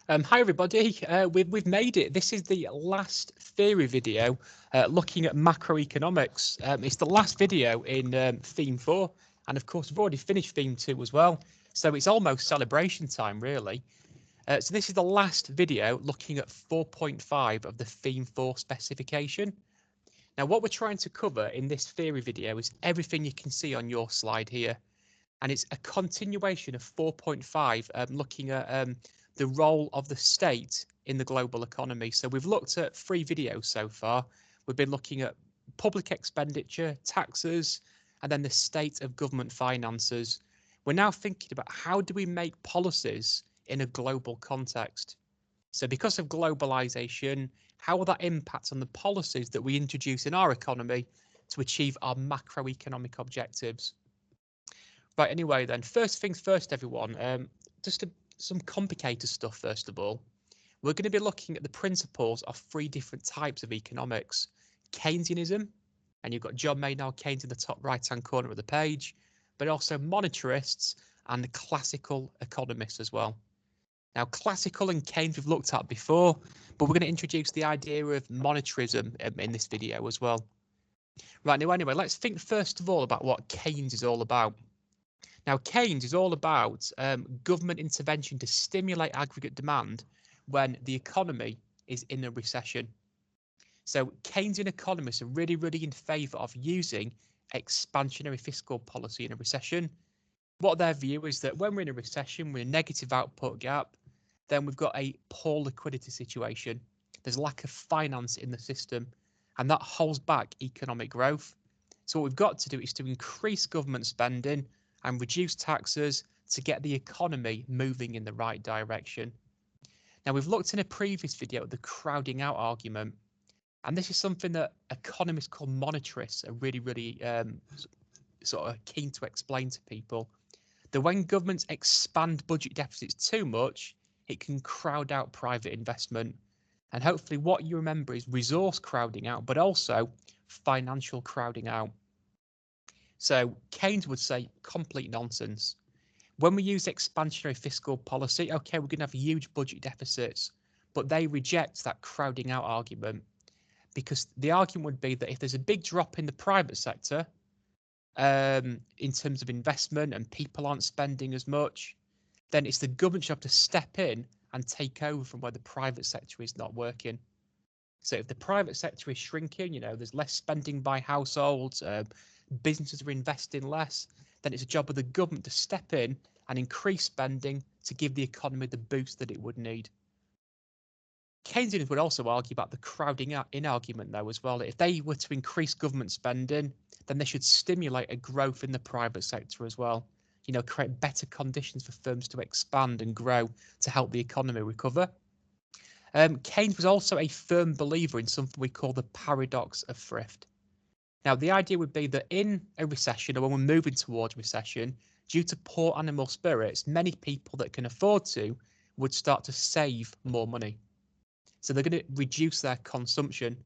Hi everybody, we've made it. This is the last theory video looking at macroeconomics. It's the last video in theme 4, and of course we've already finished theme 2 as well, so it's almost celebration time really. So this is the last video looking at 4.5 of the theme 4 specification. Now what we're trying to cover in this theory video is everything you can see on your slide here, and it's a continuation of 4.5 looking at the role of the state in the global economy. So we've looked at 3 videos so far. We've been looking at public expenditure, taxes, and then the state of government finances. We're now thinking about how do we make policies in a global context. So because of globalization, how will that impact on the policies that we introduce in our economy to achieve our macroeconomic objectives? Right, anyway then, first things first, everyone, some complicated stuff first of all. We're going to be looking at the principles of 3 different types of economics. Keynesianism, and you've got John Maynard Keynes in the top right-hand corner of the page, but also monetarists and classical economists as well. Now, classical and Keynes we've looked at before, but we're going to introduce the idea of monetarism in this video as well. Right, now anyway, let's think first of all about what Keynes is all about. Now, Keynes is all about government intervention to stimulate aggregate demand when the economy is in a recession. So Keynesian economists are really in favour of using expansionary fiscal policy in a recession. What their view is that when we're in a recession with a negative output gap, then we've got a poor liquidity situation. There's lack of finance in the system, and that holds back economic growth. So what we've got to do is to increase government spending and reduce taxes to get the economy moving in the right direction. Now, we've looked in a previous video at the crowding out argument, and this is something that economists called monetarists are really sort of keen to explain to people, that when governments expand budget deficits too much, it can crowd out private investment. And hopefully what you remember is resource crowding out, but also financial crowding out. So Keynes would say complete nonsense. When we use expansionary fiscal policy, okay, we're going to have huge budget deficits, but they reject that crowding out argument, because the argument would be that if there's a big drop in the private sector in terms of investment and people aren't spending as much, then it's the government's job to step in and take over from where the private sector is not working. So if the private sector is shrinking, there's less spending by households, businesses are investing less, then it's a job of the government to step in and increase spending to give the economy the boost that it would need. Keynesians would also argue about the crowding out in argument though as well. If they were to increase government spending, then they should stimulate a growth in the private sector as well. Create better conditions for firms to expand and grow to help the economy recover. Keynes was also a firm believer in something we call the paradox of thrift. Now, the idea would be that in a recession, or when we're moving towards recession, due to poor animal spirits, many people that can afford to would start to save more money. So they're going to reduce their consumption.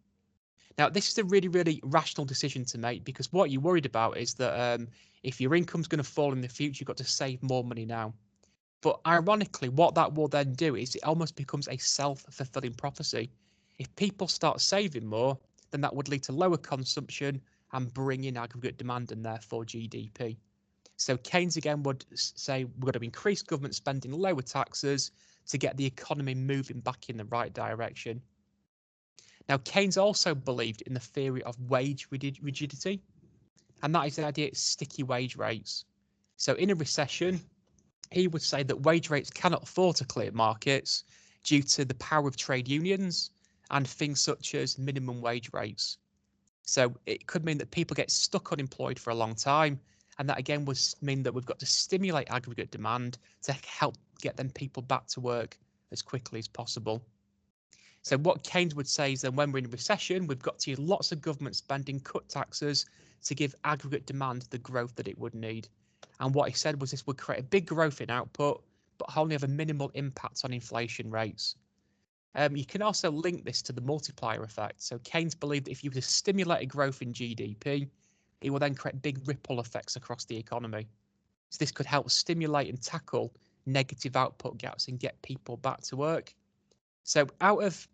Now, this is a really rational decision to make, because what you're worried about is that if your income's going to fall in the future, you've got to save more money now. But ironically, what that will then do is it almost becomes a self-fulfilling prophecy. If people start saving more, then that would lead to lower consumption and bring in aggregate demand and therefore GDP. So Keynes again would say we're going to increase government spending, lower taxes to get the economy moving back in the right direction. Now, Keynes also believed in the theory of wage rigidity, and that is the idea of sticky wage rates. So in a recession, he would say that wage rates cannot afford to clear markets due to the power of trade unions and things such as minimum wage rates. So it could mean that people get stuck unemployed for a long time, and that again would mean that we've got to stimulate aggregate demand to help get them people back to work as quickly as possible. So what Keynes would say is that when we're in a recession, we've got to use lots of government spending, cut taxes to give aggregate demand the growth that it would need. And what he said was this would create a big growth in output, but only have a minimal impact on inflation rates. You can also link this to the multiplier effect. So Keynes believed that if you were to stimulate a growth in GDP, it will then create big ripple effects across the economy. So this could help stimulate and tackle negative output gaps and get people back to work. So out of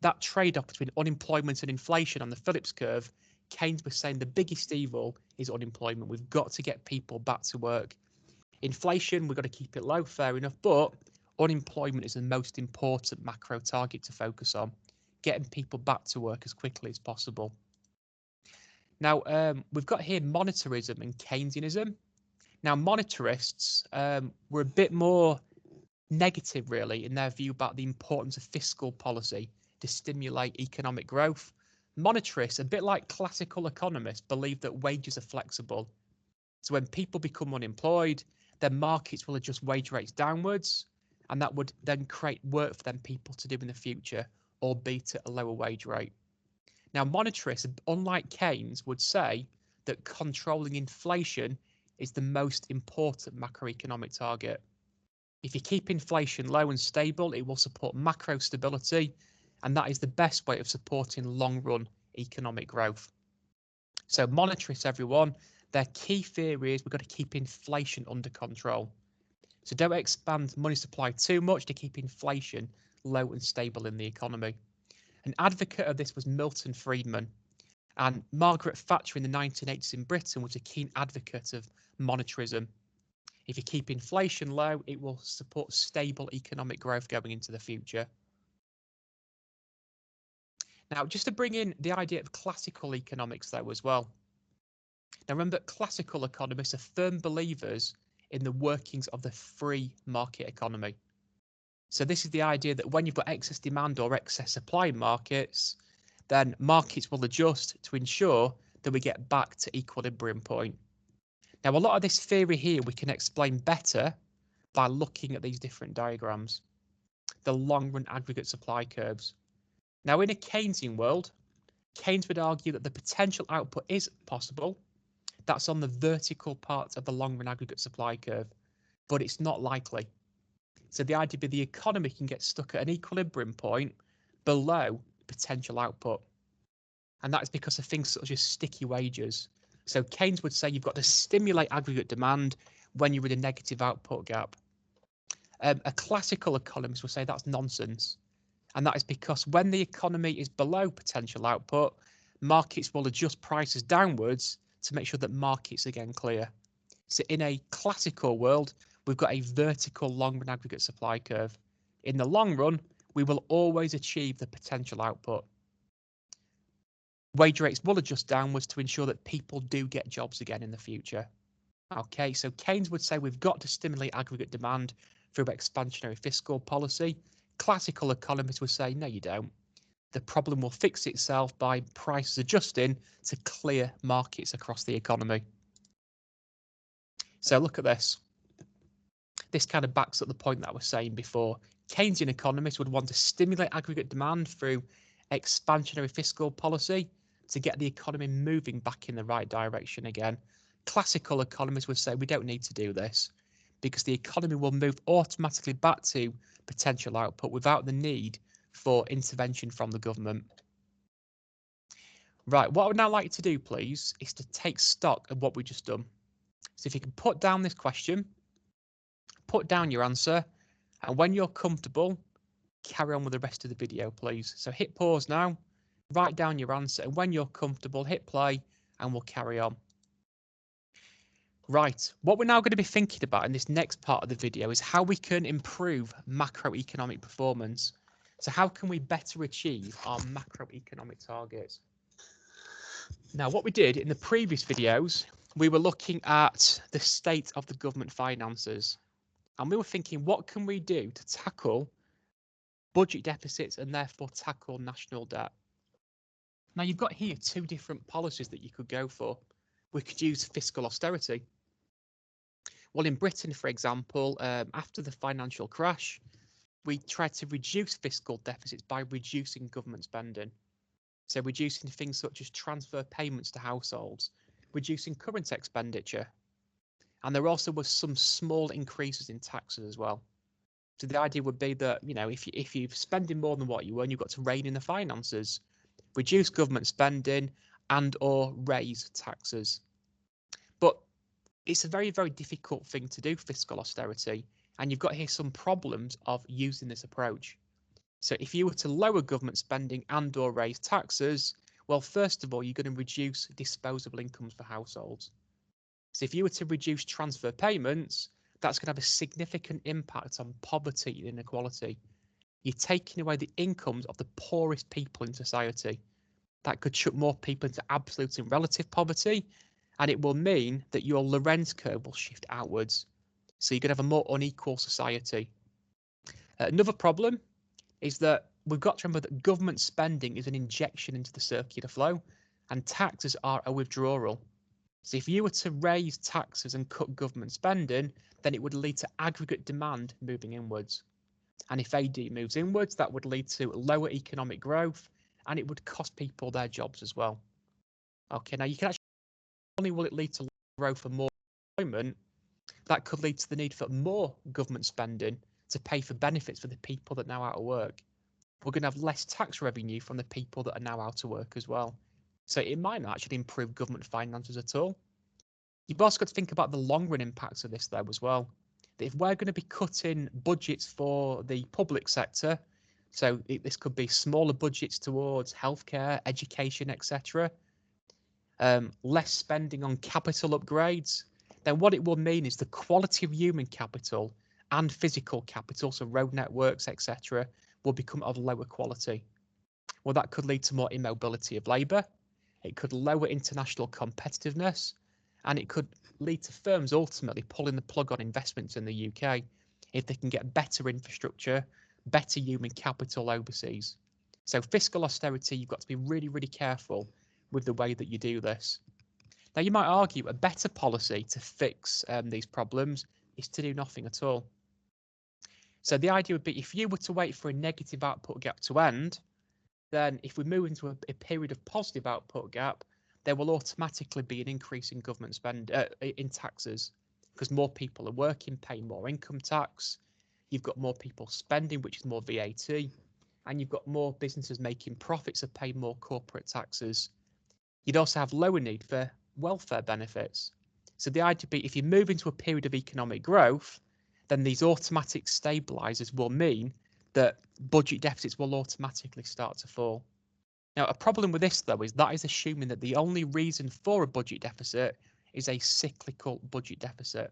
that trade-off between unemployment and inflation on the Phillips curve, Keynes was saying the biggest evil is unemployment. We've got to get people back to work. Inflation, we've got to keep it low, fair enough, but unemployment is the most important macro target to focus on, getting people back to work as quickly as possible. Now, we've got here monetarism and Keynesianism. Now, monetarists were a bit more negative, really, in their view about the importance of fiscal policy to stimulate economic growth. Monetarists, a bit like classical economists, believe that wages are flexible. So when people become unemployed, then markets will adjust wage rates downwards, and that would then create work for them people to do in the future, albeit at a lower wage rate. Now, monetarists, unlike Keynes, would say that controlling inflation is the most important macroeconomic target. If you keep inflation low and stable, it will support macro stability, and that is the best way of supporting long-run economic growth. So monetarists, everyone, their key theory is we've got to keep inflation under control. So don't expand money supply too much to keep inflation low and stable in the economy. An advocate of this was Milton Friedman, and Margaret Thatcher in the 1980s in Britain was a keen advocate of monetarism. If you keep inflation low, it will support stable economic growth going into the future. Now, just to bring in the idea of classical economics, though, as well. Now, remember, classical economists are firm believers in the workings of the free market economy. So this is the idea that when you've got excess demand or excess supply in markets, then markets will adjust to ensure that we get back to equilibrium point. Now, a lot of this theory here we can explain better by looking at these different diagrams, the long-run aggregate supply curves. Now, in a Keynesian world, Keynes would argue that the potential output is possible. That's on the vertical part of the long-run aggregate supply curve, but it's not likely. So the idea being the economy can get stuck at an equilibrium point below potential output. And that is because of things such as sticky wages. So Keynes would say you've got to stimulate aggregate demand when you're in a negative output gap. A classical economist will say that's nonsense. And that is because when the economy is below potential output, markets will adjust prices downwards to make sure that markets are getting clear. So in a classical world, we've got a vertical long-run aggregate supply curve. In the long run, we will always achieve the potential output. Wage rates will adjust downwards to ensure that people do get jobs again in the future. Okay, so Keynes would say we've got to stimulate aggregate demand through expansionary fiscal policy. Classical economists would say, no, you don't. The problem will fix itself by prices adjusting to clear markets across the economy. So look at this. This kind of backs up the point that I was saying before. Keynesian economists would want to stimulate aggregate demand through expansionary fiscal policy to get the economy moving back in the right direction again. Classical economists would say we don't need to do this because the economy will move automatically back to potential output without the need for intervention from the government. Right, what I would now like to do, please, is to take stock of what we've just done. So if you can put down this question, put down your answer, and when you're comfortable, carry on with the rest of the video, please. So hit pause now, write down your answer, and when you're comfortable, hit play, and we'll carry on. Right, what we're now going to be thinking about in this next part of the video is how we can improve macroeconomic performance. So how can we better achieve our macroeconomic targets? Now, what we did in the previous videos, we were looking at the state of the government finances. And we were thinking, what can we do to tackle budget deficits and therefore tackle national debt? Now, you've got here two different policies that you could go for. We could use fiscal austerity. Well, in Britain, for example, after the financial crash, we tried to reduce fiscal deficits by reducing government spending. So reducing things such as transfer payments to households, reducing current expenditure. And there also was some small increases in taxes as well. So the idea would be that, you know, if you're spending more than what you earn, you've got to rein in the finances, reduce government spending and or raise taxes. But it's a very, very difficult thing to do, fiscal austerity. And you've got here some problems of using this approach. So if you were to lower government spending and or raise taxes, well, first of all, you're going to reduce disposable incomes for households. So if you were to reduce transfer payments, that's going to have a significant impact on poverty and inequality. You're taking away the incomes of the poorest people in society. That could chuck more people into absolute and relative poverty, and it will mean that your Lorenz curve will shift outwards. So you're going to have a more unequal society. Another problem is that we've got to remember that government spending is an injection into the circular flow, and taxes are a withdrawal. So if you were to raise taxes and cut government spending, then it would lead to aggregate demand moving inwards. And if AD moves inwards, that would lead to lower economic growth, and it would cost people their jobs as well. Okay, now you can actually, not only will it lead to growth and more employment, that could lead to the need for more government spending to pay for benefits for the people that are now out of work. We're going to have less tax revenue from the people that are now out of work as well. So it might not actually improve government finances at all. You've also got to think about the long run impacts of this though as well. That if we're going to be cutting budgets for the public sector, so this could be smaller budgets towards healthcare, education, etc., less spending on capital upgrades, then what it will mean is the quality of human capital and physical capital, so road networks, etc., will become of lower quality. Well, that could lead to more immobility of labour. It could lower international competitiveness, and it could lead to firms ultimately pulling the plug on investments in the UK if they can get better infrastructure, better human capital overseas. So fiscal austerity, you've got to be really, really careful with the way that you do this. Now, you might argue a better policy to fix these problems is to do nothing at all. So the idea would be if you were to wait for a negative output gap to end, then if we move into a period of positive output gap, there will automatically be an increase in government spend in taxes because more people are working, paying more income tax. You've got more people spending, which is more VAT, and you've got more businesses making profits of paying more corporate taxes. You'd also have lower need for welfare benefits. So the idea would be if you move into a period of economic growth, then these automatic stabilizers will mean that budget deficits will automatically start to fall. Now, a problem with this, though, is that is assuming that the only reason for a budget deficit is a cyclical budget deficit.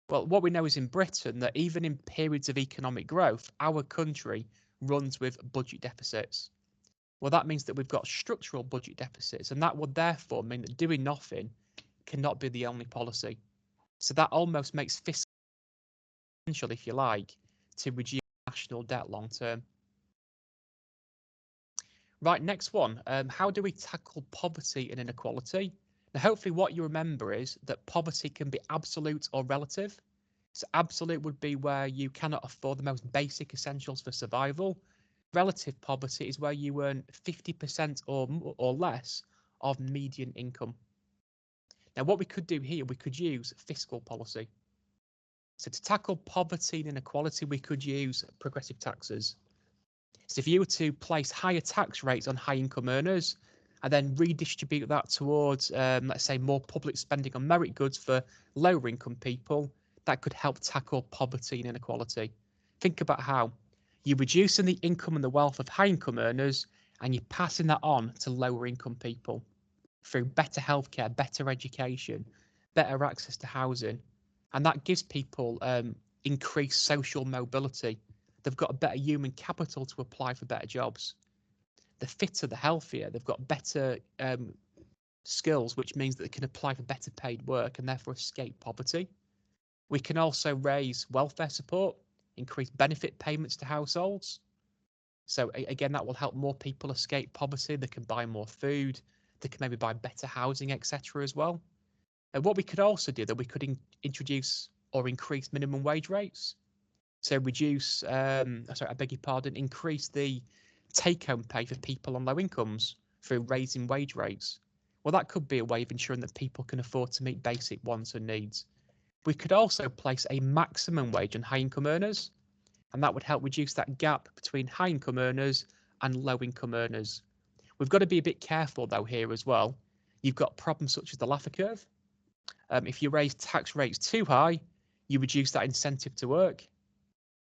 Well, what we know is in Britain that even in periods of economic growth, our country runs with budget deficits. Well, that means that we've got structural budget deficits, and that would therefore mean that doing nothing cannot be the only policy. So that almost makes fiscal potential, if you like, to reduce national debt long term. Right, next one. How do we tackle poverty and inequality? Now, hopefully what you remember is that poverty can be absolute or relative. So absolute would be where you cannot afford the most basic essentials for survival. Relative poverty is where you earn 50% or less of median income. Now, what we could do here, we could use fiscal policy. So to tackle poverty and inequality, we could use progressive taxes. So if you were to place higher tax rates on high income earners and then redistribute that towards, let's say, more public spending on merit goods for lower income people, that could help tackle poverty and inequality. Think about how you're reducing the income and the wealth of high income earners and you're passing that on to lower income people through better healthcare, better education, better access to housing. And that gives people increased social mobility. They've got a better human capital to apply for better jobs. The fitter, the healthier, they've got better skills, which means that they can apply for better paid work and therefore escape poverty. We can also raise welfare support, increase benefit payments to households. So again, that will help more people escape poverty. They can buy more food. They can maybe buy better housing, etc. as well. And what we could also do, that we could introduce or increase minimum wage rates. So reduce, increase the take-home pay for people on low incomes through raising wage rates. Well, that could be a way of ensuring that people can afford to meet basic wants and needs. We could also place a maximum wage on high-income earners, and that would help reduce that gap between high-income earners and low-income earners. We've got to be a bit careful, though, here as well. You've got problems such as the Laffer curve. If you raise tax rates too high, you reduce that incentive to work.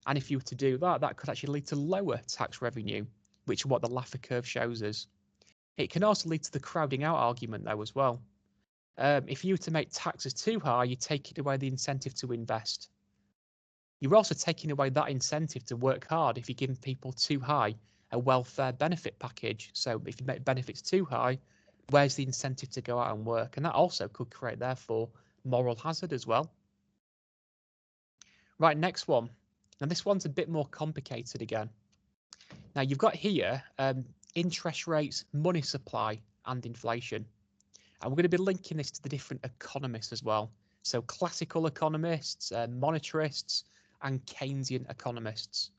And if you were to do that, that could actually lead to lower tax revenue, which is what the Laffer curve shows us. It can also lead to the crowding out argument, though, as well. If you were to make taxes too high, you're taking away the incentive to invest. You're also taking away that incentive to work hard if you're giving people too high a welfare benefit package. So if you make benefits too high, where's the incentive to go out and work? And that also could create, therefore, moral hazard as well. Right, next one. Now, this one's a bit more complicated again. Now, you've got here interest rates, money supply, and inflation. And we're going to be linking this to the different economists as well. So classical economists, monetarists, and Keynesian economists.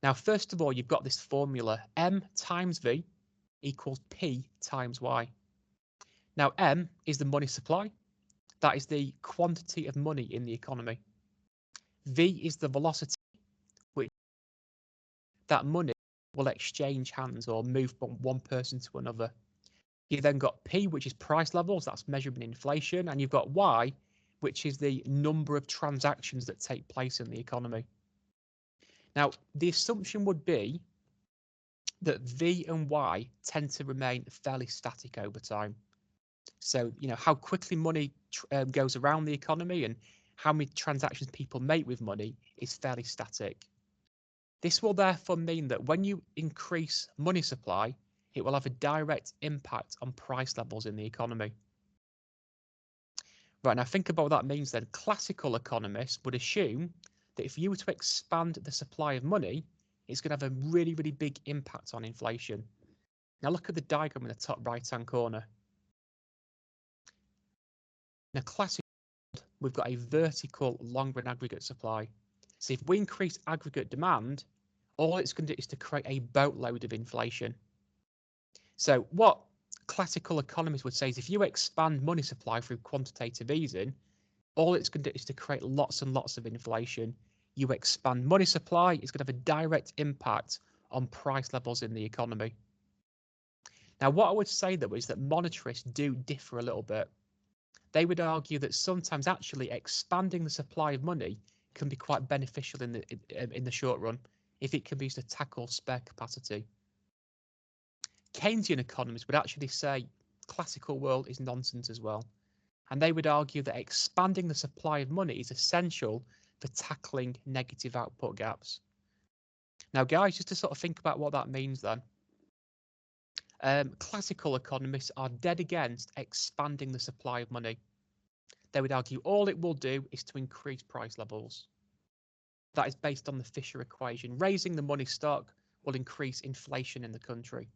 Now, first of all, you've got this formula, M times V equals P times Y. Now, M is the money supply. That is the quantity of money in the economy. V is the velocity, which that money will exchange hands or move from one person to another. You've then got P, which is price levels, that's measuring inflation, and you've got Y, which is the number of transactions that take place in the economy. Now, the assumption would be that V and Y tend to remain fairly static over time. So, how quickly money goes around the economy and how many transactions people make with money is fairly static. This will therefore mean that when you increase money supply, it will have a direct impact on price levels in the economy. Right, now think about what that means then. Classical economists would assume that if you were to expand the supply of money, it's going to have a really, really big impact on inflation. Now look at the diagram in the top right-hand corner. Now classical, we've got a vertical long-run aggregate supply. So if we increase aggregate demand, all it's going to do is to create a boatload of inflation. So what classical economists would say is if you expand money supply through quantitative easing, all it's going to do is to create lots and lots of inflation. You expand money supply, it's going to have a direct impact on price levels in the economy. Now, what I would say, though, is that monetarists do differ a little bit. They would argue that sometimes actually expanding the supply of money can be quite beneficial in the short run if it can be used to tackle spare capacity. Keynesian economists would actually say classical world is nonsense as well. And they would argue that expanding the supply of money is essential for tackling negative output gaps. Now, guys, just to sort of think about what that means then. Classical economists are dead against expanding the supply of money. They would argue all it will do is to increase price levels. That is based on the Fisher equation. Raising the money stock will increase inflation in the country.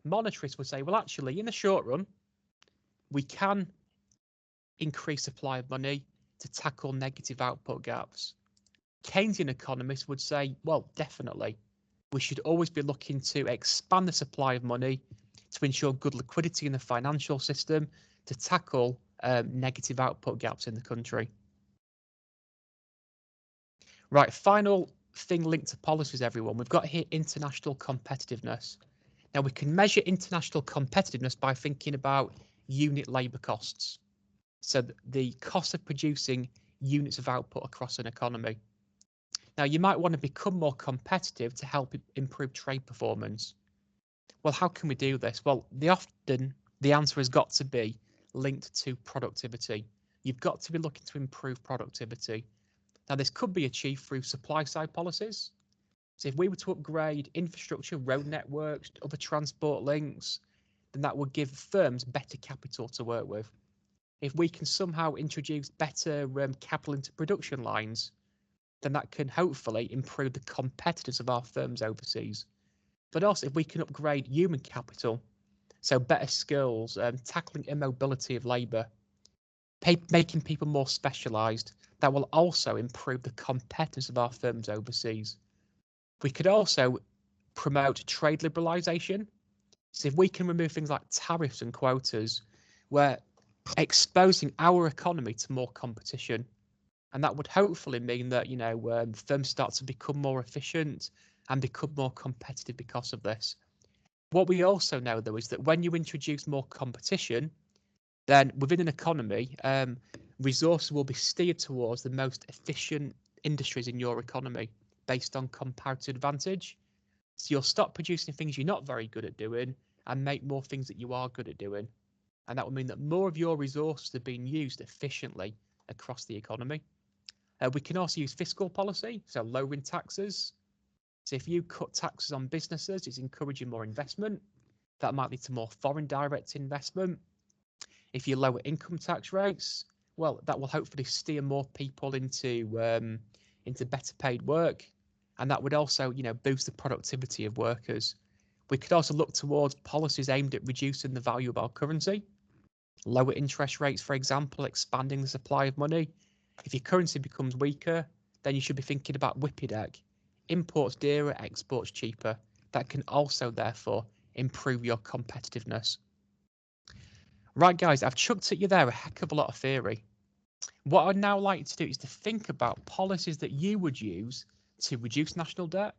Monetarists would say, well, actually, in the short run, we can increase supply of money to tackle negative output gaps. Keynesian economists would say, well, definitely, we should always be looking to expand the supply of money to ensure good liquidity in the financial system to tackle negative output gaps in the country. Right, final thing linked to policies, everyone. We've got here international competitiveness. Now, we can measure international competitiveness by thinking about unit labour costs. So the cost of producing units of output across an economy. Now, you might want to become more competitive to help improve trade performance. Well, how can we do this? Well, the answer has got to be linked to productivity. You've got to be looking to improve productivity. Now, this could be achieved through supply side policies. So if we were to upgrade infrastructure, road networks, other transport links, then that would give firms better capital to work with. If we can somehow introduce better capital into production lines, then that can hopefully improve the competitiveness of our firms overseas. But also if we can upgrade human capital, so better skills, tackling immobility of labour, making people more specialised, that will also improve the competitiveness of our firms overseas. We could also promote trade liberalisation. So if we can remove things like tariffs and quotas, we're exposing our economy to more competition. And that would hopefully mean that, firms start to become more efficient and become more competitive because of this. What we also know, though, is that when you introduce more competition, then within an economy, resources will be steered towards the most efficient industries in your economy based on comparative advantage. So you'll stop producing things you're not very good at doing and make more things that you are good at doing. And that will mean that more of your resources are being used efficiently across the economy. We can also use fiscal policy, so lowering taxes. So if you cut taxes on businesses, it's encouraging more investment. That might lead to more foreign direct investment. If you lower income tax rates, well, that will hopefully steer more people into better paid work, and that would also, boost the productivity of workers. We could also look towards policies aimed at reducing the value of our currency. Lower interest rates, for example, expanding the supply of money. If your currency becomes weaker, then you should be thinking about WIPDEC. Imports dearer, exports cheaper. That can also, therefore, improve your competitiveness. Right, guys, I've chucked at you there a heck of a lot of theory. What I'd now like to do is to think about policies that you would use to reduce national debt,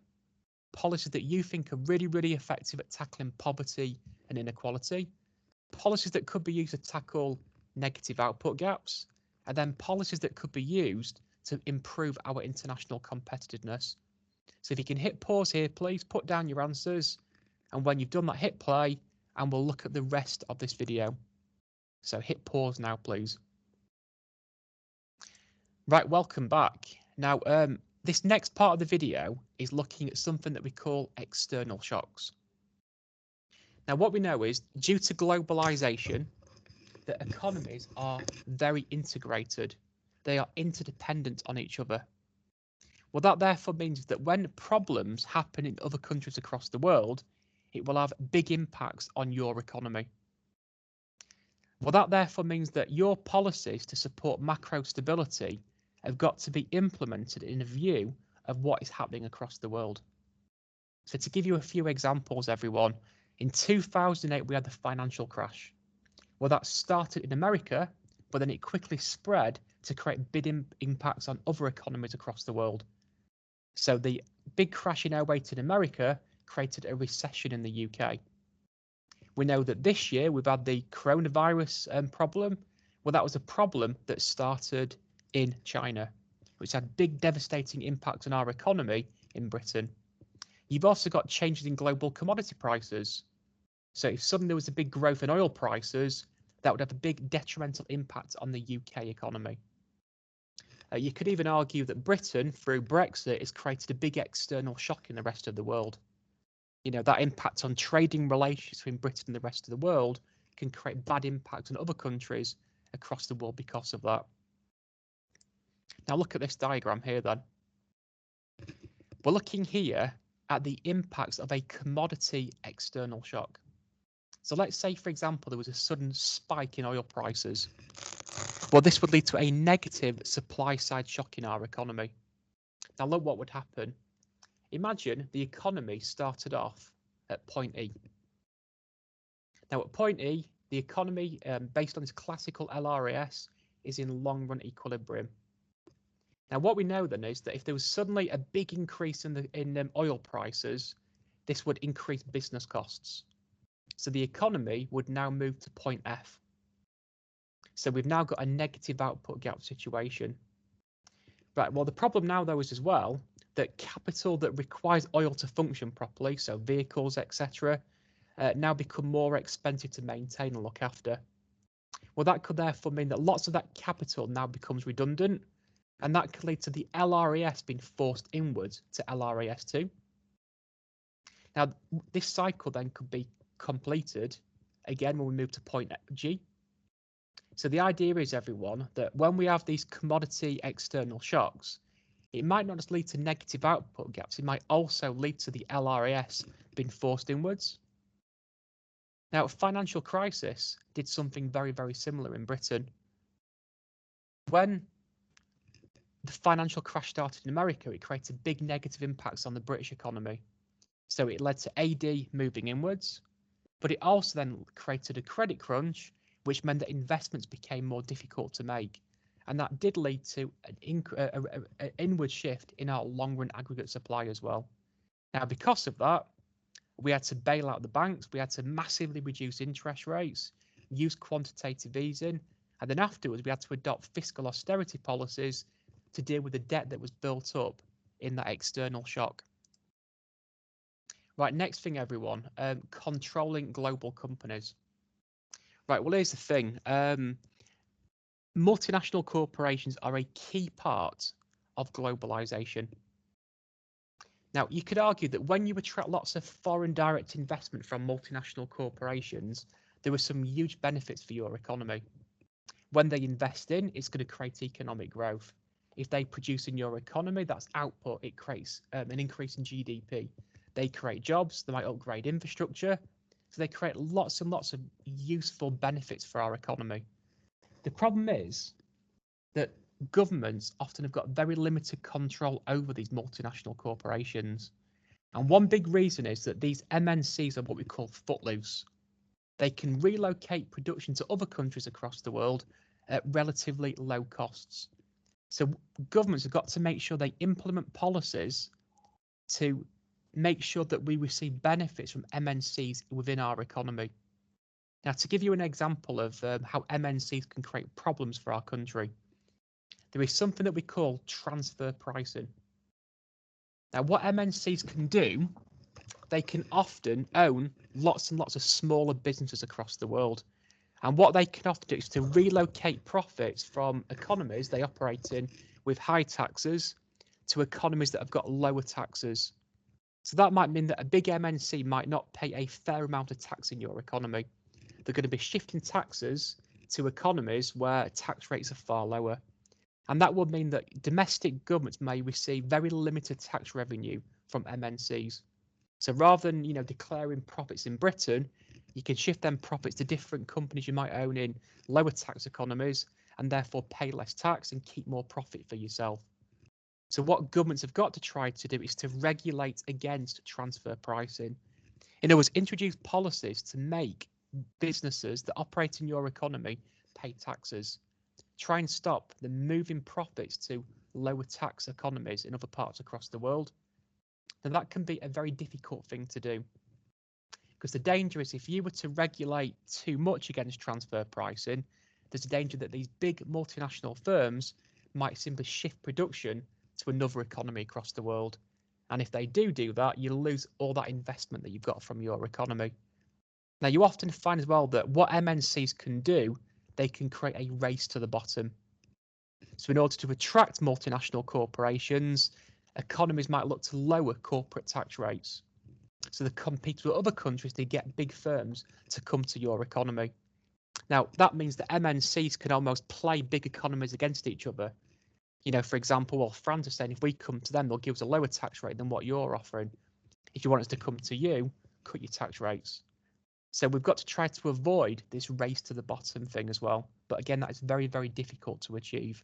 policies that you think are really, really effective at tackling poverty and inequality, policies that could be used to tackle negative output gaps, and then policies that could be used to improve our international competitiveness. So if you can hit pause here, please put down your answers. And when you've done that, hit play, and we'll look at the rest of this video. So hit pause now, please. Right, welcome back. Now, this next part of the video is looking at something that we call external shocks. Now, what we know is due to globalization, the economies are very integrated. They are interdependent on each other. Well, that therefore means that when problems happen in other countries across the world, it will have big impacts on your economy. Well, that therefore means that your policies to support macro stability have got to be implemented in a view of what is happening across the world. So to give you a few examples, everyone, in 2008, we had the financial crash. Well, that started in America, but then it quickly spread to create big impacts on other economies across the world. So the big crash in 2008 in America created a recession in the UK. We know that this year we've had the coronavirus problem. Well, that was a problem that started in China, which had big devastating impacts on our economy in Britain. You've also got changes in global commodity prices. So if suddenly there was a big growth in oil prices, that would have a big detrimental impact on the UK economy. You could even argue that Britain, through Brexit, has created a big external shock in the rest of the world. That impact on trading relations between Britain and the rest of the world can create bad impacts on other countries across the world because of that. Now look at this diagram here then. We're looking here at the impacts of a commodity external shock. So let's say, for example, there was a sudden spike in oil prices. Well, this would lead to a negative supply side shock in our economy. Now look what would happen. Imagine the economy started off at point E. Now at point E, the economy, based on its classical LRAS, is in long run equilibrium. Now what we know then is that if there was suddenly a big increase in oil prices, this would increase business costs. So the economy would now move to point F. So we've now got a negative output gap situation. Right, well the problem now though is as well that capital that requires oil to function properly, so vehicles, etc., now become more expensive to maintain and look after. Well, that could therefore mean that lots of that capital now becomes redundant, and that could lead to the LRAS being forced inwards to LRAS2. Now, this cycle then could be completed again when we move to point G. So the idea is, everyone, that when we have these commodity external shocks, it might not just lead to negative output gaps, it might also lead to the LRAS being forced inwards. Now, financial crisis did something very, very similar in Britain. When the financial crash started in America, it created big negative impacts on the British economy. So it led to AD moving inwards, but it also then created a credit crunch, which meant that investments became more difficult to make. And that did lead to an inward shift in our long-run aggregate supply as well. Now, because of that, we had to bail out the banks. We had to massively reduce interest rates, use quantitative easing, And then afterwards, we had to adopt fiscal austerity policies to deal with the debt that was built up in that external shock. Right, next thing, everyone, controlling global companies. Right, well, here's the thing. Multinational corporations are a key part of globalization. Now, you could argue that when you attract lots of foreign direct investment from multinational corporations, there are some huge benefits for your economy. When they invest in, it's going to create economic growth. If they produce in your economy, that's output. It creates an increase in GDP. They create jobs. They might upgrade infrastructure. So they create lots and lots of useful benefits for our economy. The problem is that governments often have got very limited control over these multinational corporations. And one big reason is that these MNCs are what we call footloose. They can relocate production to other countries across the world at relatively low costs. So governments have got to make sure they implement policies to make sure that we receive benefits from MNCs within our economy. Now, to give you an example of how MNCs can create problems for our country, there is something that we call transfer pricing. Now, what MNCs can do, they can often own lots and lots of smaller businesses across the world. And what they can often do is to relocate profits from economies they operate in with high taxes to economies that have got lower taxes. So that might mean that a big MNC might not pay a fair amount of tax in your economy. They're going to be shifting taxes to economies where tax rates are far lower. And that would mean that domestic governments may receive very limited tax revenue from MNCs. So rather than declaring profits in Britain, you can shift them profits to different companies you might own in lower tax economies and therefore pay less tax and keep more profit for yourself. So what governments have got to try to do is to regulate against transfer pricing. In other words, introduce policies to make businesses that operate in your economy pay taxes. Try and stop them moving profits to lower tax economies in other parts across the world. Now that can be a very difficult thing to do, because the danger is if you were to regulate too much against transfer pricing, there's a danger that these big multinational firms might simply shift production to another economy across the world. And if they do that, you'll lose all that investment that you've got from your economy. Now, you often find as well that what MNCs can do, they can create a race to the bottom. So in order to attract multinational corporations, economies might look to lower corporate tax rates. So they compete with other countries to get big firms to come to your economy. Now, that means that MNCs can almost play big economies against each other. For example, well, France is saying if we come to them, they'll give us a lower tax rate than what you're offering. If you want us to come to you, cut your tax rates. So we've got to try to avoid this race to the bottom thing as well. But again, that is very, very difficult to achieve.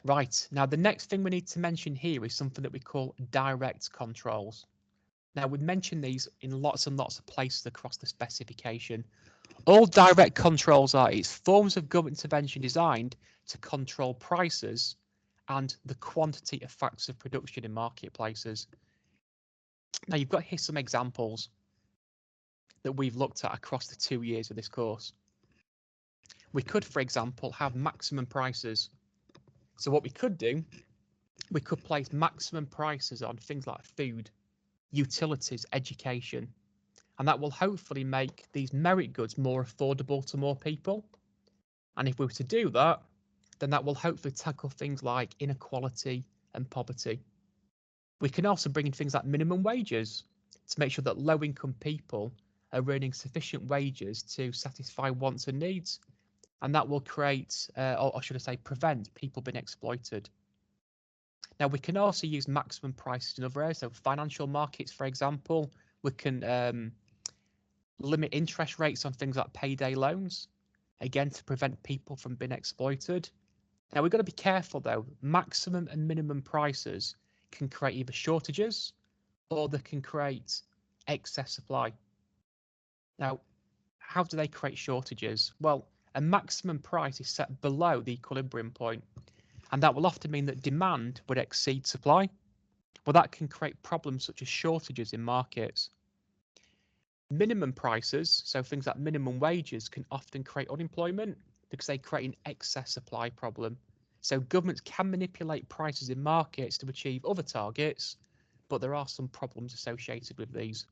Right, now the next thing we need to mention here is something that we call direct controls. Now, we've mentioned these in lots and lots of places across the specification. All direct controls are it's forms of government intervention designed to control prices and the quantity of factors of production in marketplaces. Now, you've got here some examples that we've looked at across the 2 years of this course. We could, for example, have maximum prices. So what we could do, we could place maximum prices on things like food, utilities, education, and that will hopefully make these merit goods more affordable to more people. And if we were to do that, then that will hopefully tackle things like inequality and poverty. We can also bring in things like minimum wages to make sure that low-income people are earning sufficient wages to satisfy wants and needs. And that will create, or should I say, prevent people being exploited. Now, we can also use maximum prices in other areas. So financial markets, for example, we can limit interest rates on things like payday loans, again, to prevent people from being exploited. Now, we've got to be careful, though. Maximum and minimum prices can create either shortages or they can create excess supply. Now, how do they create shortages? Well, a maximum price is set below the equilibrium point, and that will often mean that demand would exceed supply. Well, that can create problems such as shortages in markets. Minimum prices, so things like minimum wages, can often create unemployment because they create an excess supply problem. So governments can manipulate prices in markets to achieve other targets, but there are some problems associated with these.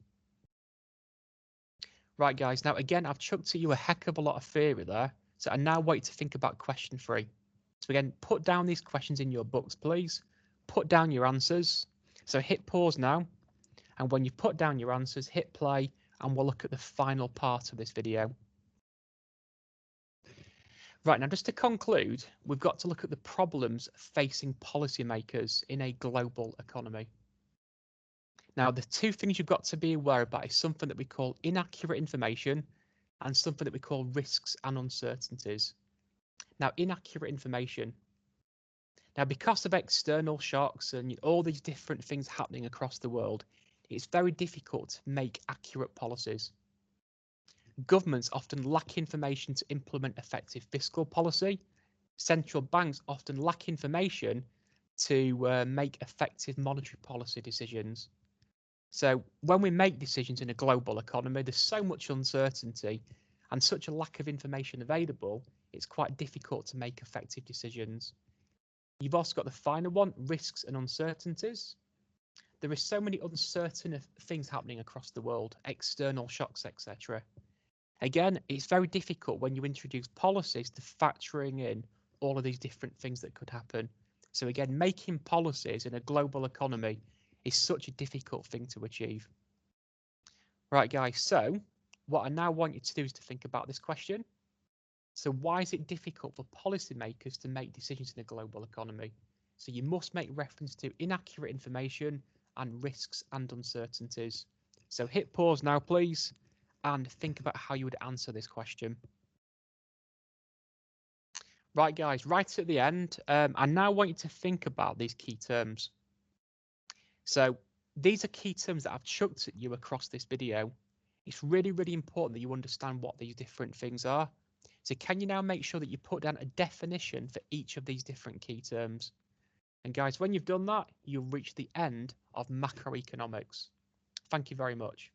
Right, guys, now again, I've chucked at you a heck of a lot of theory there, so I now want you to think about question 3. So again, put down these questions in your books, please. Put down your answers. So hit pause now, and when you put down your answers, hit play, and we'll look at the final part of this video. Right, now just to conclude, we've got to look at the problems facing policymakers in a global economy. Now, the two things you've got to be aware about is something that we call inaccurate information and something that we call risks and uncertainties. Now, inaccurate information. Now, because of external shocks and all these different things happening across the world, it's very difficult to make accurate policies. Governments often lack information to implement effective fiscal policy. Central banks often lack information to make effective monetary policy decisions. So when we make decisions in a global economy, there's so much uncertainty and such a lack of information available, it's quite difficult to make effective decisions. You've also got the final one, risks and uncertainties. There are so many uncertain things happening across the world, external shocks, etc. Again, it's very difficult when you introduce policies to factoring in all of these different things that could happen. So again, making policies in a global economy is such a difficult thing to achieve. Right, guys, so what I now want you to do is to think about this question. So why is it difficult for policymakers to make decisions in a global economy? So you must make reference to inaccurate information and risks and uncertainties. So hit pause now, please, and think about how you would answer this question. Right, guys, right at the end, I now want you to think about these key terms. So these are key terms that I've chucked at you across this video. It's really, really important that you understand what these different things are. So can you now make sure that you put down a definition for each of these different key terms? And guys, when you've done that, you'll reach the end of macroeconomics. Thank you very much.